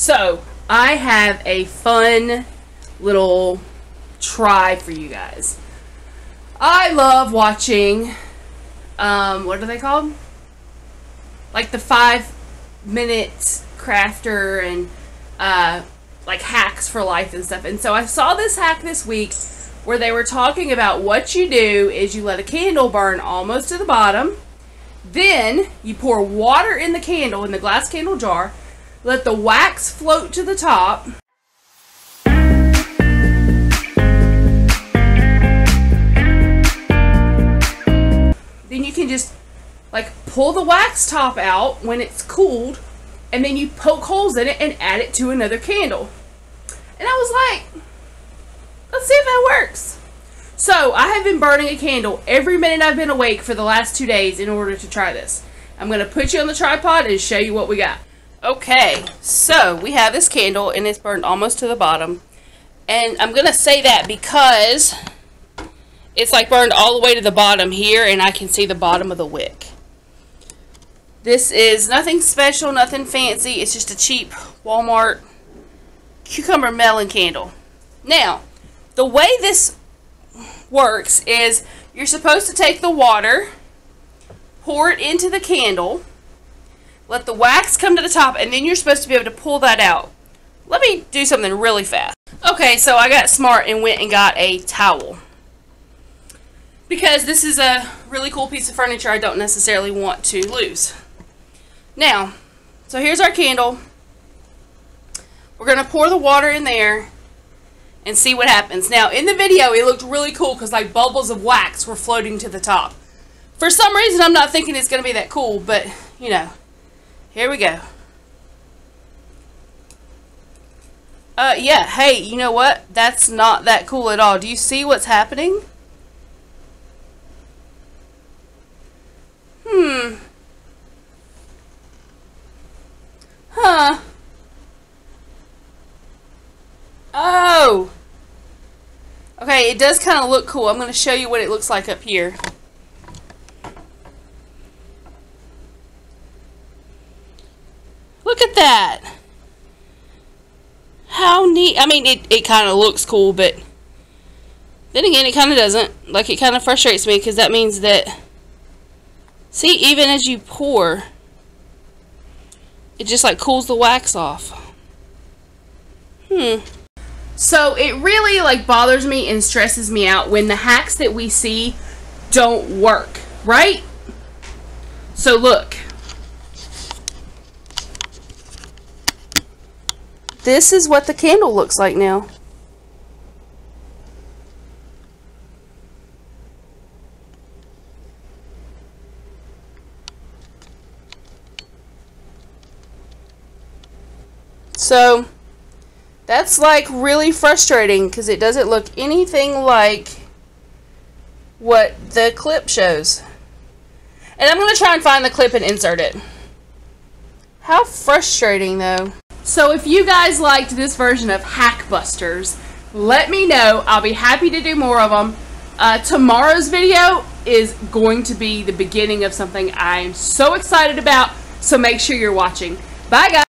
So, I have a fun little try for you guys. I love watching, what are they called? Like the 5-minute crafter and, like hacks for life and stuff. And so I saw this hack this week where they were talking about what you do is you let a candle burn almost to the bottom. Then you pour water in the candle, in the glass candle jar. Let the wax float to the top. Then you can just like pull the wax top out when it's cooled, and then you poke holes in it and add it to another candle. And I was like, let's see if that works. So I have been burning a candle every minute I've been awake for the last 2 days in order to try this. I'm going to put you on the tripod and show you what we got. Okay, so we have this candle and it's burned almost to the bottom. And I'm going to say that because it's like burned all the way to the bottom here and I can see the bottom of the wick. This is nothing special, nothing fancy. It's just a cheap Walmart cucumber melon candle. Now, the way this works is you're supposed to take the water, pour it into the candle, let the wax come to the top, and then you're supposed to be able to pull that out. Let me do something really fast. Okay, so I got smart and went and got a towel. Because this is a really cool piece of furniture I don't necessarily want to lose. Now, so here's our candle. We're going to pour the water in there and see what happens. Now, in the video, it looked really cool because like bubbles of wax were floating to the top. For some reason, I'm not thinking it's going to be that cool, but, you know, here we go. Yeah, hey, you know what? That's not that cool at all. Do you see what's happening? Huh. Oh. Okay, it does kind of look cool. I'm going to show you what it looks like up here. Look at that. How neat. I mean, it kind of looks cool, but then again, it kind of doesn't. Like, it kind of frustrates me because that means that, see, even as you pour, it just like cools the wax off. So it really like bothers me and stresses me out when the hacks that we see don't work, right? So look. This is what the candle looks like now. So that's like really frustrating because it doesn't look anything like what the clip shows. And I'm going to try and find the clip and insert it. How frustrating though. So if you guys liked this version of Hackbusters, let me know. I'll be happy to do more of them. Tomorrow's video is going to be the beginning of something I'm so excited about, so make sure you're watching. Bye guys.